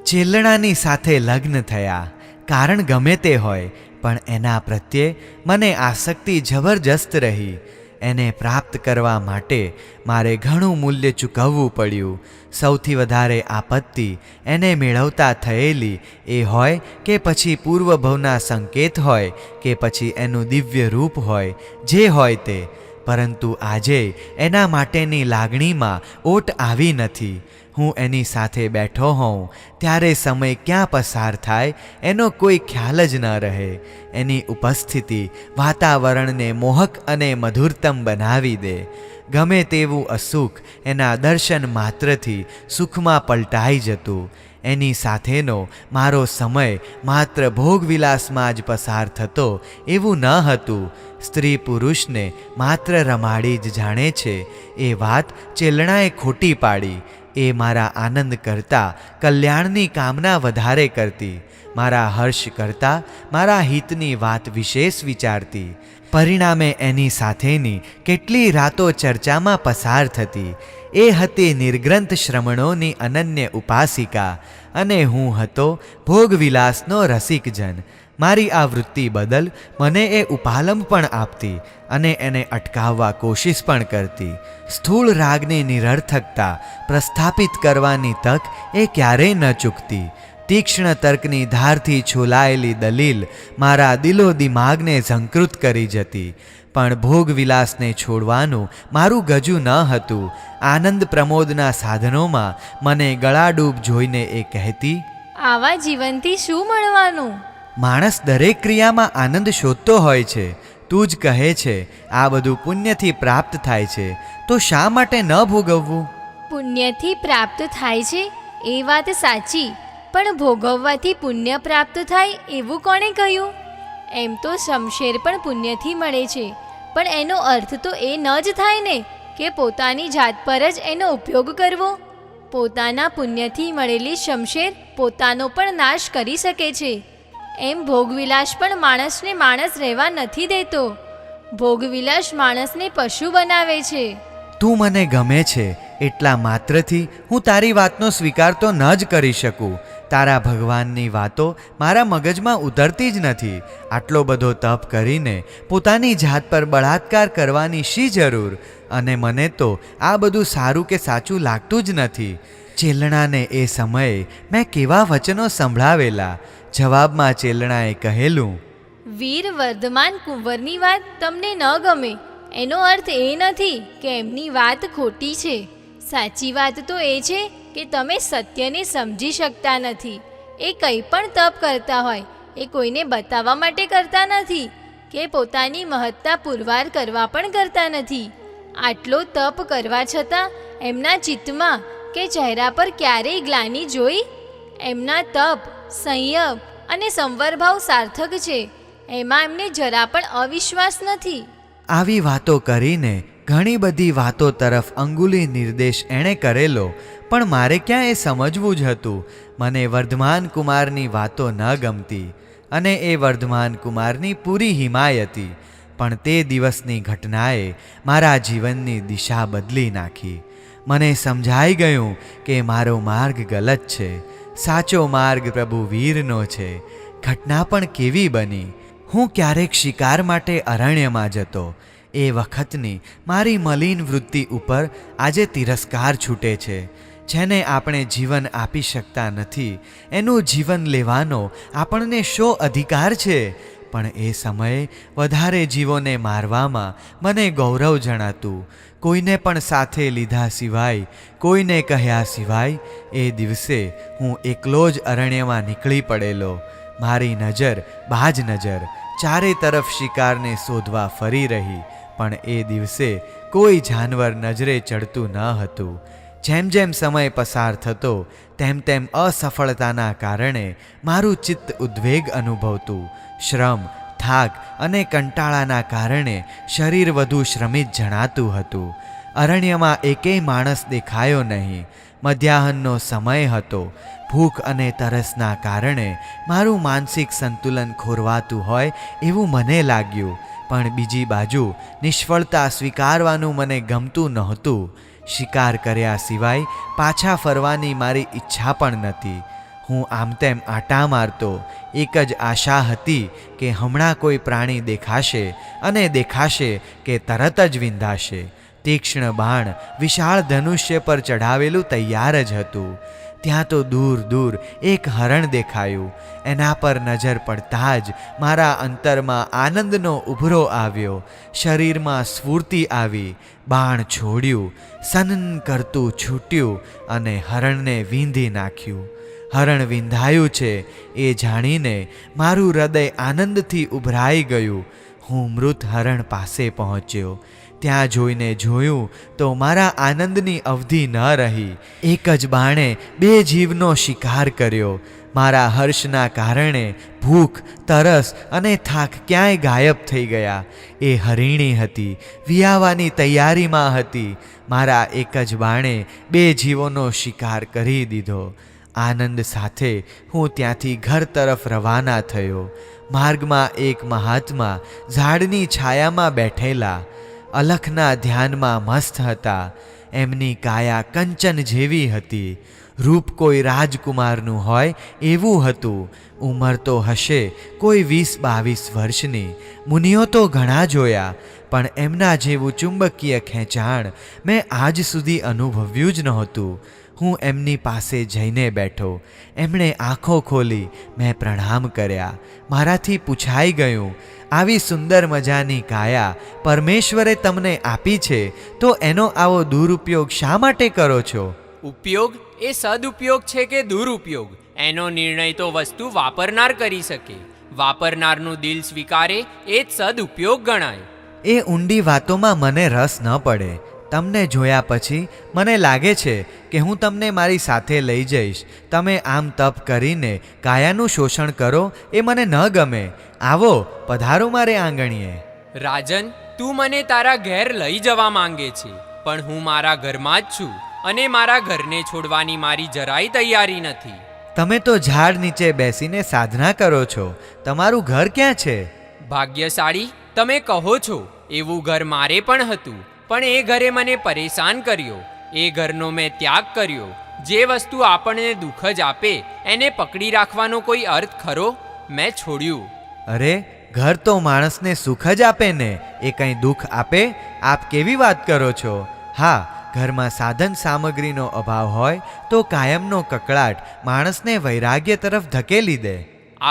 ચેલણાની સાથે લગ્ન થયા. કારણ ગમે તે હોય, પણ એના પ્રત્યે મને આસક્તિ જબરજસ્ત રહી. એને પ્રાપ્ત કરવા માટે મારે ઘણું મૂલ્ય ચૂકવવું પડ્યું. સૌથી વધારે આપત્તિ એને મેળવતા થયેલી એ હોય કે પછી પૂર્વભવના સંકેત હોય કે પછી એનું દિવ્ય રૂપ હોય, જે હોય તે. પરંતુ આજે એના માટેની લાગણીમાં ઓટ આવી નથી. હું એની સાથે બેઠો હોઉં ત્યારે સમય ક્યાં પસાર થાય એનો કોઈ ખ્યાલ જ ન રહે. એની ઉપસ્થિતિ વાતાવરણને મોહક અને મધુરતમ બનાવી દે. ગમે તેવું અસુખ એના દર્શન માત્રથી સુખમાં પલટાઈ જતું. એની સાથેનો મારો સમય માત્ર ભોગવિલાસમાં જ પસાર થતો એવું ન હતું. સ્ત્રી પુરુષને માત્ર રમાડી જ જાણે છે એ વાત ચેલણાએ ખોટી પાડી. એ મારા આનંદ કરતાં કલ્યાણની કામના વધારે કરતી. મારા હર્ષ કરતાં મારા હિતની વાત વિશેષ વિચારતી. પરિણામે એની સાથેની કેટલી રાતો ચર્ચામાં પસાર થતી. એ હતી નિર્ગ્રંથ શ્રમણોની અનન્ય ઉપાસિકા અને હું હતો ભોગવિલાસનો રસિકજન. મારી આ વૃત્તિ બદલ મને એ ઉપાલંબ પણ આપતી અને એને અટકાવવા કોશિશ પણ કરતી. સ્થૂળ રાગની નિરર્થકતા પ્રસ્થાપિત કરવાની તક એ ક્યારેય ન ચૂકતી. તીક્ષ્ણ તર્કની ધારથી છોલાયેલી દલીલ મારા દિલો દિમાગને ઝંકૃત કરી જતી. પણ ભોગવિલાસને છોડવાનું મારું ગજું ન હતું. આનંદ પ્રમોદના સાધનોમાં મને ગળાડૂબ જોઈને એ કહેતી, આવા જીવનથી શું મળવાનું? માણસ દરેક ક્રિયામાં આનંદ શોધતો હોય છે. તું જ કહે છે આ બધું પુણ્યથી પ્રાપ્ત થાય છે, તો શા માટે ન ભોગવવું? પુણ્યથી પ્રાપ્ત થાય છે એ વાત સાચી, પણ ભોગવવાથી પુણ્ય પ્રાપ્ત થાય એવું કોણે કહ્યું? એમ તો શમશેર પણ પુણ્યથી મળે છે, પણ એનો અર્થ તો એ ન જ થાય ને કે પોતાની જાત પર જ એનો ઉપયોગ કરવો. પોતાના પુણ્યથી મળેલી શમશેર પોતાનો પણ નાશ કરી શકે છે. એમ ભોગવિલાસ પણ માણસને માણસ રહેવા નથી દેતો. ભોગવિલાસ માણસને પશુ બનાવે છે. તું મને ગમે છે એટલા માત્રથી હું તારી વાતનો સ્વીકાર તો ન જ કરી શકું. તારા ભગવાનની વાતો મારા મગજમાં ઉતરતી જ નથી. આટલો બધો તપ કરીને પોતાની જાત પર બળાત્કાર કરવાની શી જરૂર? અને મને તો આ બધું સારું કે સાચું લાગતું જ નથી. ચેલણાને એ સમયે મેં કેવા વચનો સંભળાવેલા. જવાબમાં ચેલણાએ કહેલું, વીર વર્ધમાન કુંવરની વાત તમને ન ગમે એનો અર્થ એ નથી કે એમની વાત ખોટી છે. સાચી વાત તો એ છે કે તમે સત્યને સમજી શકતા નથી. એ કંઈ પણ તપ કરતા હોય એ કોઈને બતાવવા માટે કરતા નથી કે પોતાની મહત્તા પુરવાર કરવા પણ કરતા નથી. આટલો તપ કરવા છતાં એમના ચિત્તમાં કે ચહેરા પર ક્યારેય ગ્લાનિ જોઈ? એમના તપ, સંયમ અને સંવરભાવ સાર્થક છે. એમાં એમને જરા પણ અવિશ્વાસ નથી. આવી વાતો કરીને ઘણી બધી વાતો તરફ અંગુલી નિર્દેશ એણે કરેલો, પણ મારે ક્યાં એ સમજવું જ હતું. મને વર્ધમાન કુમારની વાતો ન ગમતી અને એ વર્ધમાન કુમારની પૂરી હિમાયતી. પણ તે દિવસની ઘટનાએ મારા જીવનની દિશા બદલી નાખી. મને સમજાઈ ગયું કે મારો માર્ગ ગલત છે. સાચો માર્ગ પ્રભુ વીરનો છે. ઘટના પણ કેવી બની. હું ક્યારેક શિકાર માટે અરણ્યમાં જતો. એ વખતની મારી મલિન વૃત્તિ ઉપર આજે તિરસ્કાર છૂટે છે. જેને આપણે જીવન આપી શકતા નથી એનું જીવન લેવાનો આપણને શો અધિકાર છે? પણ એ સમયે વધારે જીવોને મારવામાં મને ગૌરવ જણાતું. કોઈને પણ સાથે લીધા સિવાય, કોઈને કહ્યા સિવાય એ દિવસે હું એકલો જ અરણ્યમાં નીકળી પડેલો. મારી નજર બાજ નજર ચારે તરફ શિકારને શોધવા ફરી રહી, પણ એ દિવસે કોઈ જાનવર નજરે ચડતું ન હતું. જેમ જેમ સમય પસાર થતો તેમ તેમ અસફળતાના કારણે મારું ચિત્ત ઉદ્વેગ અનુભવતું. શ્રમ, થાક અને કંટાળાના કારણે શરીર વધુ શ્રમિત જણાતું હતું. અરણ્યમાં એકેય માણસ દેખાયો નહીં. મધ્યાહનનો સમય હતો. ભૂખ અને તરસના કારણે મારું માનસિક સંતુલન ખોરવાતું હોય એવું મને લાગ્યું. પણ બીજી બાજુ નિષ્ફળતા સ્વીકારવાનું મને ગમતું નહોતું. શિકાર કર્યા સિવાય પાછા ફરવાની મારી ઈચ્છા પણ નથી. હું આમ તેમ આટા મારતો. એક જ આશા હતી કે હમણાં કોઈ પ્રાણી દેખાશે અને દેખાશે કે તરત જ વિંધાશે. તીક્ષ્ણ બાણ વિશાળ ધનુષ્ય પર ચઢાવેલું તૈયાર જ હતું. ત્યાં તો દૂર દૂર એક હરણ દેખાયું. એના પર નજર પડતા જ મારા અંતરમાં આનંદનો ઉભરો આવ્યો. શરીરમાં સ્ફૂર્તિ આવી. બાણ છોડ્યું, સનન કરતું છૂટ્યું અને હરણને વીંધી નાખ્યું. હરણ વિંધાયું છે એ જાણીને મારું હૃદય આનંદથી ઉભરાઈ ગયું. હું મૃત હરણ પાસે પહોંચ્યો. ત્યાં જોઈને જોયું તો મારા આનંદની અવધિ ન રહી. એક જ બાણે 2 જીવનો શિકાર કર્યો. મારા હર્ષના કારણે ભૂખ, તરસ અને થાક ક્યાંય ગાયબ થઈ ગયા. એ હરિણી હતી, વિયાવાની તૈયારીમાં હતી. મારા એક જ બાણે 2 જીવોનો શિકાર કરી દીધો. આનંદ સાથે હું ત્યાંથી ઘર તરફ રવાના થયો. માર્ગમાં એક મહાત્મા ઝાડની છાયામાં બેઠેલા અલખના ધ્યાનમાં મસ્ત હતા. એમની કાયા કંચન જેવી હતી. રૂપ કોઈ રાજકુમારનું હોય એવું હતું. ઉંમર તો હશે કોઈ 20-22 વર્ષની. મુનિઓ તો ઘણા જોયા, પણ એમના જેવું ચુંબકીય ખેંચાણ મેં આજ સુધી અનુભવ્યું જ નહોતું. હું એમની પાસે જઈને બેઠો. એમણે આંખો ખોલી. મેં પ્રણામ કર્યા. મારાથી પૂછાઈ ગયું, આવી સુંદર મજાની કાયા પરમેશ્વરે તમને આપી છે તો એનો આવો દુરુપયોગ શા માટે કરો છો? ઉપયોગ એ સદુપયોગ છે કે દુરુપયોગ, એનો નિર્ણય તો વસ્તુ વાપરનાર કરી શકે. વાપરનારનું દિલ સ્વીકારે એ જ સદુપયોગ ગણાય. એ ઊંડી વાતોમાં મને રસ ન પડે. તમને જોયા પછી મને લાગે છે કે હું તમને મારી સાથે લઈ જઈશ. તમે આમ તપ કરીને કાયાનું શોષણ કરો એ મને ન ગમે. આવો, પધારો મારે આંગણીએ. રાજન, તું મને તારા ઘેર લઈ જવા માંગે છે, પણ હું મારા ઘરમાં જ છું અને મારા ઘરને છોડવાની મારી જરાય તૈયારી નથી. તમે તો ઝાડ નીચે બેસીને સાધના કરો છો. તમારું ઘર ક્યાં છે? ભાગ્યશાળી તમે કહો છો. એવું ઘર મારે પણ હતું, પણ એ ઘરે મને પરેશાન કર્યો. એ ઘરનો મેં ત્યાગ કર્યો. જે વસ્તુ આપણને દુઃખ જ આપે એને પકડી રાખવાનો કોઈ અર્થ ખરો? મેં છોડ્યું. અરે, ઘર તો માણસને સુખ જ આપે ને, એ કંઈ દુઃખ આપે? આપ કેવી વાત કરો છો? હા, ઘરમાં સાધન સામગ્રીનો અભાવ હોય તો કાયમનો કકળાટ માણસને વૈરાગ્ય તરફ ધકેલી દે.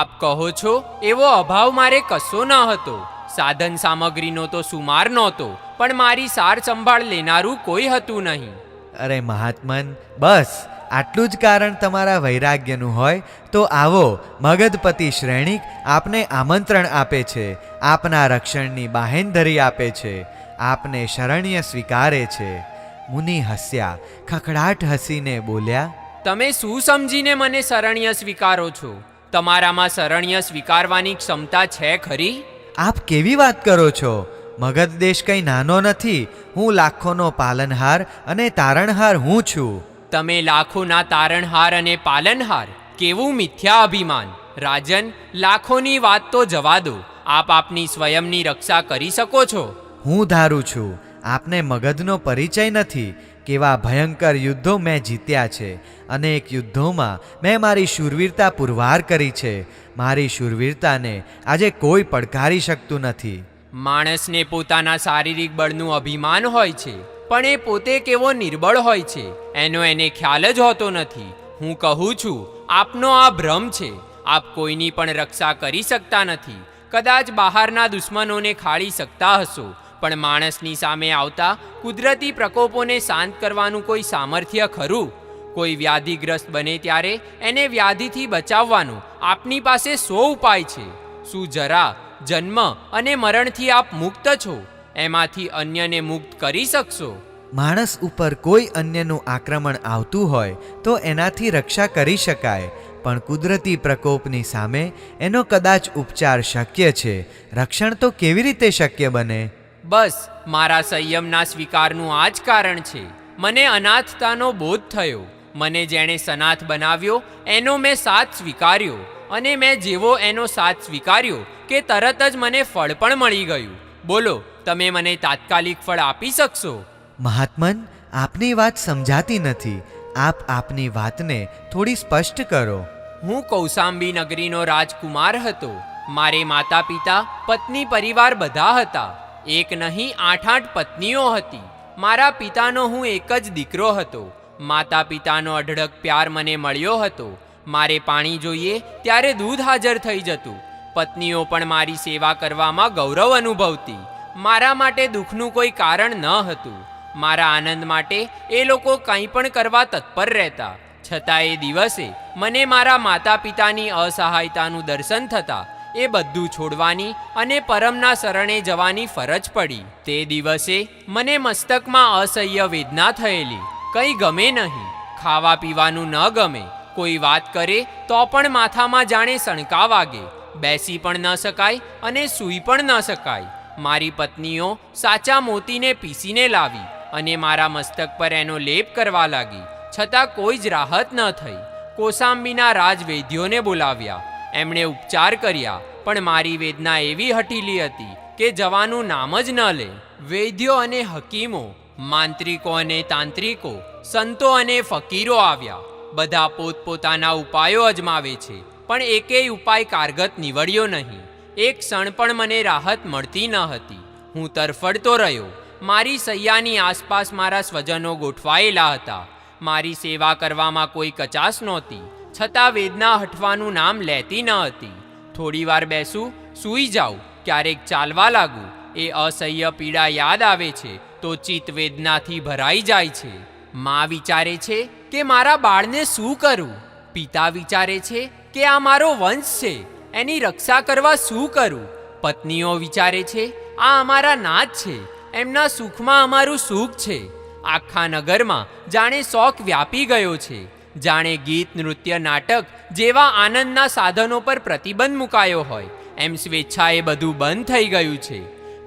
આપ કહો છો એવો અભાવ મારે કશો ન હતો. સાધન સામગ્રીનો તો સુમાર નહોતો, પણ મારી સાર સંભાળ લેનારું કોઈ હતું નહીં. અરે મહાત્મન, બસ આટલું જ કારણ તમારા વૈરાગ્યનું હોય તો આવો. મગધપતિ શ્રેણિક આપને આમંત્રણ આપે છે. આપના રક્ષણની બાહેંધરી આપે છે. આપને શરણ્ય સ્વીકારે છે. મુનિ હસ્યા. ખખડાટ હસીને બોલ્યા, તમે શું સમજીને મને શરણ્ય સ્વીકારો છો? તમારામાં શરણ્ય સ્વીકારવાની ક્ષમતા છે ખરી? આપ કેવી વાત કરો છો? મગધ દેશ કંઈ નાનો નથી. હું લાખોનો પાલનહાર અને તારણહાર હું છું. તમે લાખોના તારણહાર અને પાલનહાર? કેવું મિથ્યા અભિમાન! રાજન, લાખોની વાત તો જવા દો. આપ આપની સ્વયંની રક્ષા કરી શકો છો. હું ધારું છું આપને મગધનો પરિચય નથી. કેવા ભયંકર યુદ્ધો મેં જીત્યા છે. અનેક યુદ્ધોમાં મેં મારી શૂરવીરતા પુરવાર કરી છે. મારી શૂરવીરતાને આજે કોઈ પડકારી શકતું નથી. માણસને પોતાના શારીરિક બળનું અભિમાન હોય છે, પણ એ પોતે કેવો નિર્બળ હોય છે એનો એને ખ્યાલ જ હોતો નથી. હું કહું છું, આપનો આ ભ્રમ છે. આપ કોઈની પણ રક્ષા કરી શકતા નથી. કદાચ બહારના દુશ્મનોને ખાળી શકતા હશો, પણ માણસની સામે આવતા કુદરતી પ્રકોપોને શાંત કરવાનું કોઈ સામર્થ્ય ખરું? કોઈ વ્યાધિગ્રસ્ત બને ત્યારે એને વ્યાધિથી બચાવવાનું આપની પાસે 100 ઉપાય છે. શું જરા, જન્મ અને મરણથી આપ મુક્ત છો? એમાંથી અન્યને મુક્ત કરી શકશો? માણસ ઉપર કોઈ અન્યનું આક્રમણ આવતું હોય તો એનાથી રક્ષા કરી શકાય, પણ કુદરતી પ્રકોપની સામે એનો કદાચ ઉપચાર શક્ય છે. રક્ષણ તો કેવી રીતે શક્ય બને? બસ મારા સંયમના સ્વીકારનું આ જ કારણ છે. મને અનાથતાનો બોધ થયો. મને જેણે સનાથ બનાવ્યો એનો મેં સાથ સ્વીકાર્યો, અને મેં જેવો એનો સાથ સ્વીકાર્યો કે તરત જ મને ફળ પણ મળી ગયું. બોલો, તમે મને તાત્કાલિક ફળ આપી શકશો? મહાત્મન, આપની વાત સમજાતી નથી. આપ આપની વાતને થોડી સ્પષ્ટ કરો. હું કૌશાંબી નગરીનો રાજકુમાર હતો. મારે માતા પિતા પત્ની પરિવાર બધા હતા. એક નહીં 8 પત્નીઓ હતી. મારા પિતાનો હું એક જ દીકરો હતો. માતા પિતાનો અઢળક પ્યાર મને મળ્યો હતો. મારે પાણી જોઈએ ત્યારે દૂધ હાજર થઈ જતું. પત્નીઓ પણ મારી સેવા કરવામાં ગૌરવ અનુભવતી. મારા માટે દુઃખનું કોઈ કારણ ન હતું. મારા આનંદ માટે એ લોકો કંઈ પણ કરવા તત્પર રહેતા. છતાં એ દિવસે મને મારા માતા પિતાની અસહાયતાનું દર્શન થતાં એ બધું છોડવાની અને પરમના શરણે જવાની ફરજ પડી. તે દિવસે મને મસ્તકમાં અસહ્ય વેદના થયેલી. કંઈ ગમે નહીં. ખાવા પીવાનું ન ગમે. કોઈ વાત કરે તો પણ માથામાં જાણે સણકા વાગે. બેસી પણ ન શકાય અને સૂઈ પણ ન શકાય. મારી પત્નીઓ સાચા મોતીને પીસીને લાવી અને મારા મસ્તક પર એનો લેપ કરવા લાગી. છતાં કોઈ જ રાહત ન થઈ. કૌશાંબીના રાજવૈદ્યોને બોલાવ્યા. એમણે ઉપચાર કર્યા, પણ મારી વેદના એવી હઠીલી હતી કે જવાનું નામ જ ન લે. વૈદ્યો અને હકીમો, માંત્રિકો અને તાંત્રિકો, સંતો અને ફકીરો આવ્યા. બધા પોતપોતાના ઉપાયો અજમાવે છે, પણ એકેય ઉપાય કારગત નીવડ્યો નહીં. એક ક્ષણ પણ મને રાહત મળતી ન હતી. હું તરફડતો રહ્યો. મારી સૈયાની આસપાસ મારા સ્વજનો ગોઠવાયેલા હતા. મારી સેવા કરવામાં કોઈ કચાશ નહોતી. છતાં વેદના હટવાનું નામ લેતી ન હતી. થોડી વાર બેસું, સૂઈ જાઉં, ક્યારેક ચાલવા લાગું. એ અસહ્ય પીડા યાદ આવે છે તો ચિત્ત વેદનાથી ભરાઈ જાય છે. મા વિચારે છે કે મારા બાળને શું કરું. પિતા વિચારે છે કે આ મારો વંશ છે, એની રક્ષા કરવા શું કરું. પત્નીઓ વિચારે છે આ અમારા નાથ છે, એમના સુખમાં અમારું સુખ છે. આખા નગરમાં જાણે શોક વ્યાપી ગયો છે. જાણે ગીત, નૃત્ય, નાટક જેવા આનંદના સાધનો પર પ્રતિબંધ મુકાયો હોય એમ સ્વેચ્છાએ બધું બંધ થઈ ગયું છે.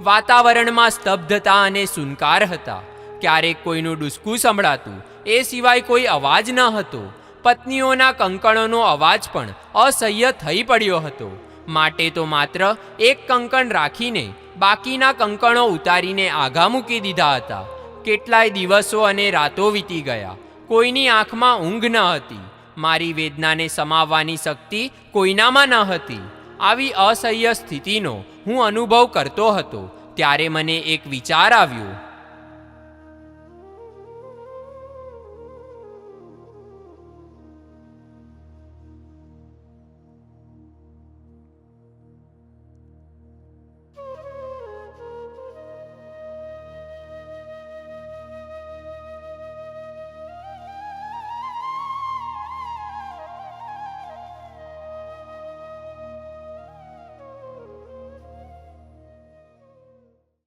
વાતાવરણમાં સ્તબ્ધતા અને સુનકાર હતા. ક્યારેક કોઈનું ડૂસકું સંભળાતું, એ સિવાય કોઈ અવાજ ન હતો. પત્નીઓના કંકણોનો અવાજ પણ અસહ્ય થઈ પડ્યો હતો. માટે તો માત્ર એક કંકણ રાખીને બાકીના કંકણો ઉતારીને આઘા મૂકી દીધા હતા. કેટલાય દિવસો અને રાતો વીતી ગયા. કોઈની આંખમાં ઊંઘ ન હતી. મારી વેદનાને સમાવવાની શક્તિ કોઈનામાં ન હતી. આવી અસહ્ય સ્થિતિનો હું અનુભવ કરતો હતો ત્યારે મને એક વિચાર આવ્યો.